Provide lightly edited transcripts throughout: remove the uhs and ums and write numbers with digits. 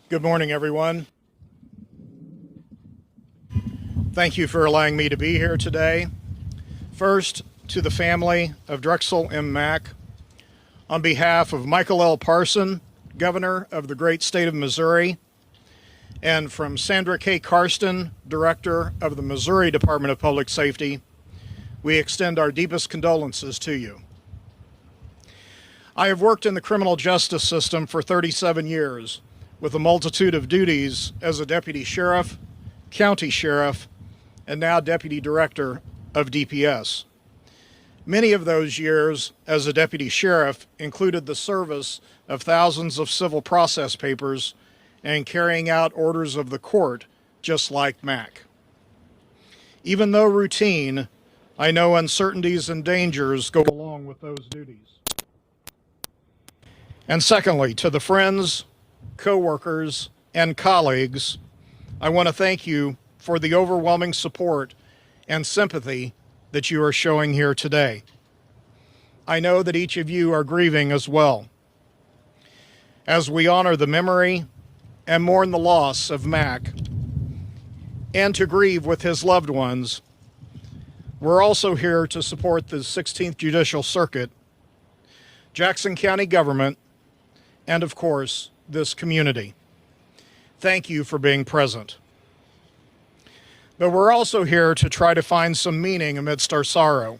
Good morning, everyone. Thank you for allowing me to be here today. First, to the family of Drexel M. Mack, on behalf of Michael L. Parson, Governor of the great state of Missouri, and from Sandra K. Karsten, Director of the Missouri Department of Public Safety, we extend our deepest condolences to you. I have worked in the criminal justice system for 37 years, with a multitude of duties as a deputy sheriff, county sheriff, and now deputy director of DPS. Many of those years as a deputy sheriff included the service of thousands of civil process papers and carrying out orders of the court, just like Mack. Even though routine, I know uncertainties and dangers go along with those duties. And secondly, to the friends, co-workers, and colleagues, I want to thank you for the overwhelming support and sympathy that you are showing here today. I know that each of you are grieving as well. As we honor the memory and mourn the loss of Mack, and to grieve with his loved ones, we're also here to support the 16th Judicial Circuit, Jackson County government, and of course, this community. Thank you for being present. But we're also here to try to find some meaning amidst our sorrow.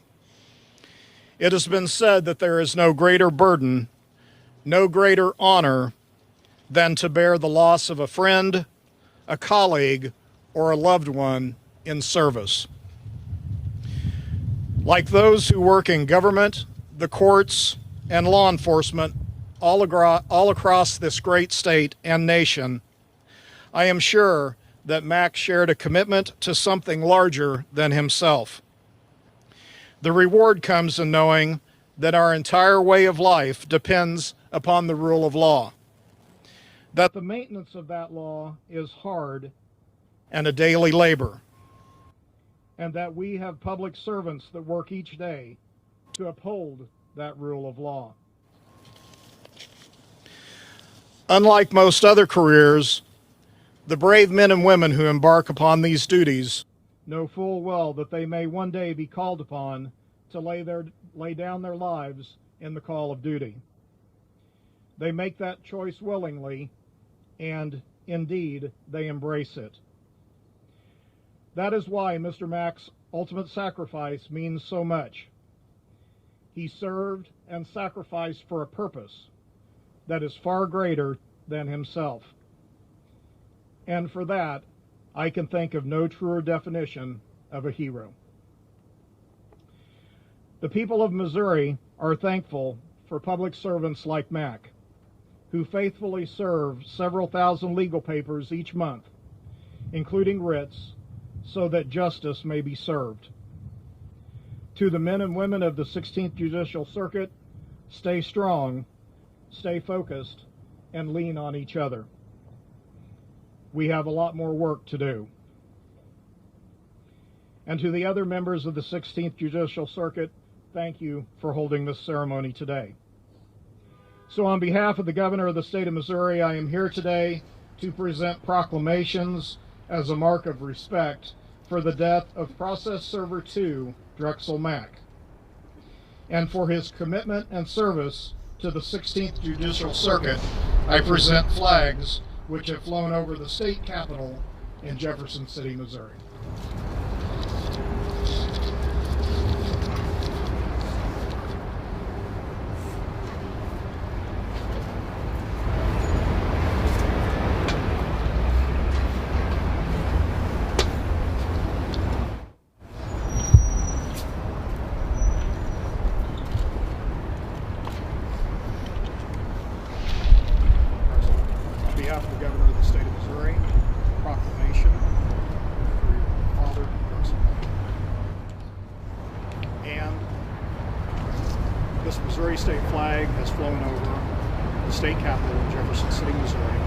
It has been said that there is no greater burden, no greater honor than to bear the loss of a friend, a colleague, or a loved one in service. Like those who work in government, the courts, and law enforcement all across this great state and nation, I am sure that Mack shared a commitment to something larger than himself. The reward comes in knowing that our entire way of life depends upon the rule of law, that the maintenance of that law is hard and a daily labor, and that we have public servants that work each day to uphold that rule of law. Unlike most other careers, the brave men and women who embark upon these duties know full well that they may one day be called upon to lay down their lives in the call of duty. They make that choice willingly, and indeed, they embrace it. That is why Mr. Mack's ultimate sacrifice means so much. He served and sacrificed for a purpose that is far greater than himself. And for that, I can think of no truer definition of a hero. The people of Missouri are thankful for public servants like Mack, who faithfully serve several thousand legal papers each month, including writs, so that justice may be served. To the men and women of the 16th Judicial Circuit, stay strong, stay focused, and lean on each other. We have a lot more work to do. And to the other members of the 16th Judicial Circuit, thank you for holding this ceremony today. So on behalf of the Governor of the state of Missouri, I am here today to present proclamations as a mark of respect for the death of Process Server 2, Drexel Mack, and for his commitment and service to the 16th Judicial Circuit. I present flags which have flown over the state capitol in Jefferson City, Missouri. On behalf of the Governor of the state of Missouri, proclamation for your father, Drexel Mack. And this Missouri state flag has flown over the state capitol of Jefferson City, Missouri,